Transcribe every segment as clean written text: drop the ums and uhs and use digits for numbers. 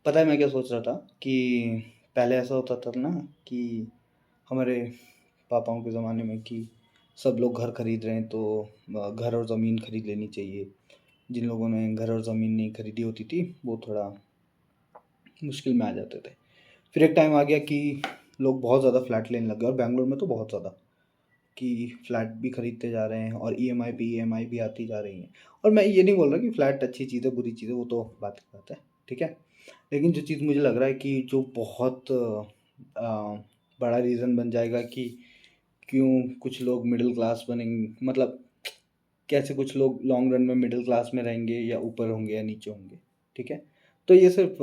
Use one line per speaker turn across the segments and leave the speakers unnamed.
पता है मैं क्या सोच रहा था कि पहले ऐसा होता था ना कि हमारे पापाओं के ज़माने में कि सब लोग घर खरीद रहे हैं तो घर और ज़मीन खरीद लेनी चाहिए। जिन लोगों ने घर और ज़मीन नहीं खरीदी होती थी वो थोड़ा मुश्किल में आ जाते थे। फिर एक टाइम आ गया कि लोग बहुत ज़्यादा फ्लैट लेने लग गए, और बैंगलोर में तो बहुत ज़्यादा कि फ्लैट भी खरीदते जा रहे हैं और ईएमआई पे ईएमआई भी आती जा रही हैं। और मैं ये नहीं बोल रहा कि फ्लैट अच्छी चीज़ है बुरी चीज़ है, वो तो बात की बात है, ठीक है। लेकिन जो चीज़ मुझे लग रहा है कि जो बहुत बड़ा रीज़न बन जाएगा कि क्यों कुछ लोग मिडिल क्लास बनेंगे, मतलब कैसे कुछ लोग लॉन्ग रन में मिडिल क्लास में रहेंगे या ऊपर होंगे या नीचे होंगे, ठीक है। तो ये सिर्फ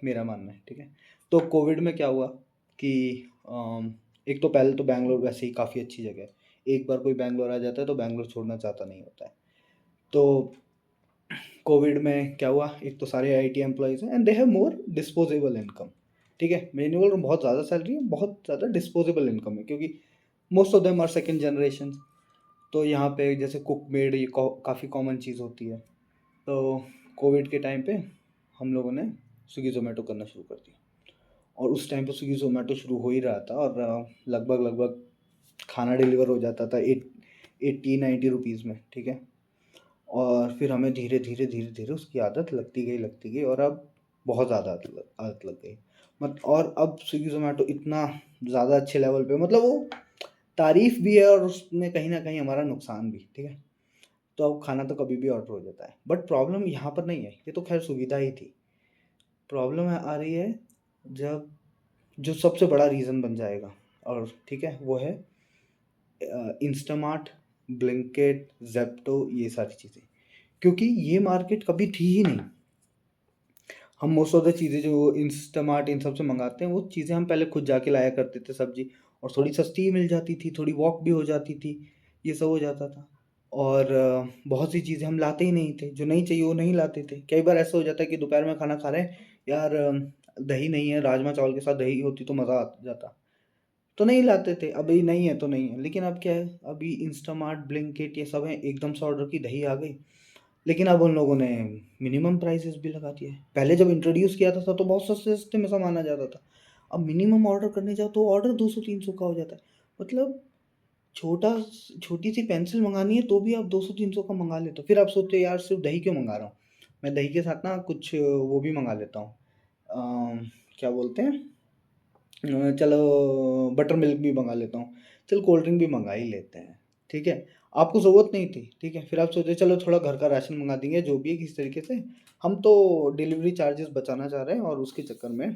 मेरा मानना है, ठीक है। तो कोविड में क्या हुआ कि एक तो पहले तो बैंगलोर वैसे ही काफ़ी अच्छी जगह है। एक बार कोई बैंगलोर आ जाता है तो बैंगलोर छोड़ना चाहता नहीं होता है। तो कोविड में क्या हुआ, एक तो सारे आईटी एम्प्लॉयज़ हैं and they have more disposable income, ठीक है। मैं नहीं बोल रहा हूँ बहुत ज़्यादा सैलरी है, बहुत ज़्यादा डिस्पोजेबल इनकम है, क्योंकि most of them are second generation. तो यहाँ पे जैसे कुक मेड ये काफ़ी कॉमन चीज़ होती है। तो कोविड के टाइम पे हम लोगों ने स्विगी ज़ोमैटो करना शुरू कर दिया, और उस टाइम पे स्विगी ज़ोमैटो शुरू हो ही रहा था, और लगभग लगभग खाना डिलीवर हो जाता था 80-90 रुपीज़ में, ठीक है। और फिर हमें धीरे धीरे धीरे धीरे उसकी आदत लगती गई और अब बहुत ज़्यादा आदत लग गई। और अब स्विगी ज़ोमैटो इतना ज़्यादा अच्छे लेवल पे, मतलब वो तारीफ़ भी है और उसमें कहीं न कहीं हमारा नुकसान भी, ठीक है। तो अब खाना तो कभी भी ऑर्डर हो जाता है, बट प्रॉब्लम यहाँ पर नहीं है, ये तो खैर सुविधा ही थी। प्रॉब्लम आ रही है जब जो सबसे बड़ा रीज़न बन जाएगा, और ठीक है, वो है इंस्टामार्ट, ब्लिंकिट, ज़ेप्टो, ये सारी चीज़ें। क्योंकि ये मार्केट कभी थी ही नहीं। हम मोस्ट ऑफ द चीज़ें जो इंस्टामार्ट इन सब से मंगाते हैं वो चीज़ें हम पहले खुद जाके लाया करते थे सब्जी, और थोड़ी सस्ती मिल जाती थी, थोड़ी वॉक भी हो जाती थी, ये सब हो जाता था। और बहुत सी चीज़ें हम लाते ही नहीं थे, जो नहीं चाहिए वो नहीं लाते थे। कई बार ऐसा हो जाता है कि दोपहर में खाना खा रहे हैं, यार दही नहीं है, राजमा चावल के साथ दही होती तो मज़ा आ जाता, तो नहीं लाते थे। अभी नहीं है तो नहीं है, लेकिन अब क्या है, अभी इंस्टामार्ट, ब्लिंकिट ये सब है, एकदम से ऑर्डर की दही आ गई। लेकिन अब उन लोगों ने मिनिमम प्राइसेस भी लगा दिए हैं। पहले जब इंट्रोड्यूस किया था तो बहुत सस्ते-सस्ते में सामान आ जाता था। अब मिनिमम ऑर्डर करने जाओ तो ऑर्डर 200-300 का हो जाता है। मतलब छोटी-सी पेंसिल मँगानी है तो भी आप 200-300 का मँगा लेते हो। फिर आप सोचते हो यार सिर्फ़ दही क्यों मँगा रहा हूँ? मैं दही के साथ ना कुछ वो भी मँगा लेता हूँ। क्या बोलते हैं, चलो बटर मिल्क भी मँगा लेता हूँ। चल कोल्ड ड्रिंक भी मँगा ही लेते हैं, ठीक है। आपको ज़रूरत नहीं थी, ठीक है। फिर आप सोचे चलो थोड़ा घर का राशन मँगा देंगे, जो भी है किसी तरीके से। हम तो डिलीवरी चार्जेस बचाना चाह रहे हैं और उसके चक्कर में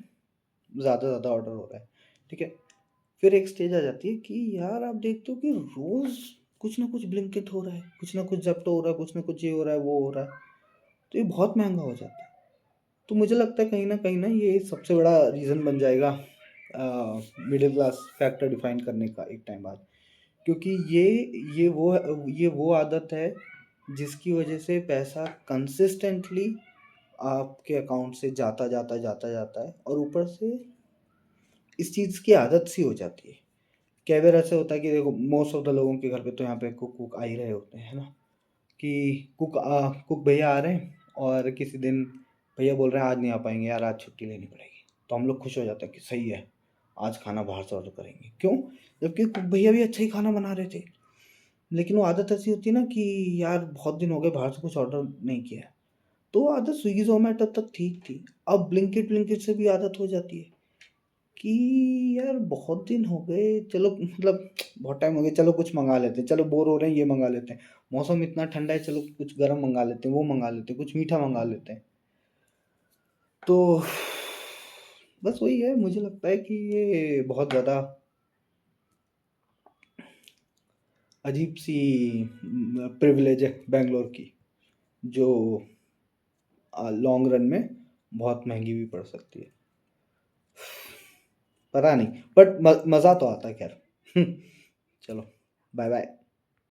ज़्यादा से ज़्यादा ऑर्डर हो रहा है, ठीक है। फिर एक स्टेज आ जाती है कि यार आप देखते हो कि रोज़ कुछ ना कुछ ब्लिंकिट हो रहा है, कुछ ना कुछ ज़ेप्टो हो रहा है, कुछ ना कुछ ये हो रहा है, वो हो रहा है। तो ये बहुत महँगा हो जाता है। तो मुझे लगता है कहीं न ये सबसे बड़ा रीज़न बन जाएगा मिडिल क्लास फैक्टर डिफाइन करने का एक टाइम बाद। क्योंकि ये वो आदत है जिसकी वजह से पैसा कंसिस्टेंटली आपके अकाउंट से जाता है, और ऊपर से इस चीज़ की आदत सी हो जाती है। कई बार ऐसा होता है कि देखो मोस्ट ऑफ द लोगों के घर पे तो यहाँ पे कुक वुक आ ही रहे होते हैं, है ना? कि कुक भैया आ रहे हैं, और किसी दिन भैया बोल रहे हैं आज नहीं आ पाएँगे यार, आज छुट्टी लेनी पड़ेगी। तो हम लोग खुश हो जाते हैं कि सही है, आज खाना बाहर से ऑर्डर करेंगे। क्यों? जबकि कुक भैया भी अच्छा ही खाना बना रहे थे। लेकिन वो आदत ऐसी होती है ना कि यार बहुत दिन हो गए बाहर से कुछ ऑर्डर नहीं किया है। तो वो आदत स्विगी ज़ोमैटो तक ठीक थी। अब ब्लिंकिट विंकिट से भी आदत हो जाती है कि यार बहुत दिन हो गए, चलो मतलब बहुत टाइम हो गया, चलो कुछ मँगा लेते हैं, चलो बोर हो रहे हैं ये मँगा लेते हैं। मौसम इतना ठंडा है, चलो कुछ गरम मँगा लेते हैं, वो मँगा लेते हैं, कुछ मीठा मँगा लेते हैं। तो बस वही है, मुझे लगता है कि ये बहुत ज़्यादा अजीब-सी प्रिविलेज है बैंगलोर की, जो लॉन्ग रन में बहुत महँगी भी पड़ सकती है। पता नहीं, बट मज़ा तो आता है खैर। चलो, बाय-बाय।